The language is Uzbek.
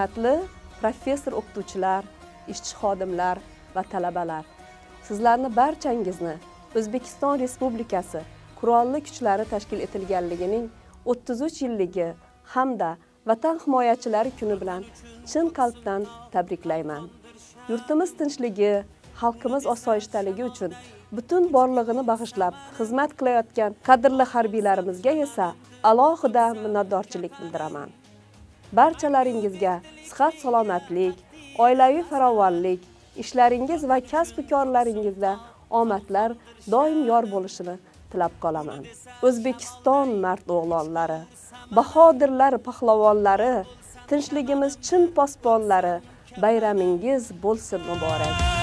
Hurmatli professor o'qituvchilar, ishchi xodimlar va talabalar, sizlarni barchangizni O'zbekiston Respublikasi Qurolli Kuchlari tashkil etilganligining 33 yilligi hamda Vatan himoyachilari kuni bilan chin qalbdan tabriklayman. Yurtimiz tinchligi, xalqimiz osoyishtaligi uchun butun borlig'ini bag'ishlab xizmat qilayotgan qadrli harbiylarimizga esa alohida minnatdorchilik bildiraman. Barchalaringizga sihat salomatlik, oilaviy farovonlik, ishlaringiz va kasb-korlaringizda omadlar doim yor bo'lishini tilab qolaman. O'zbekiston mard o'g'lonlari, bahodirlar pahlavonlari, tinchligimiz chin posbonlari, bayramingiz bo'lsin muborak.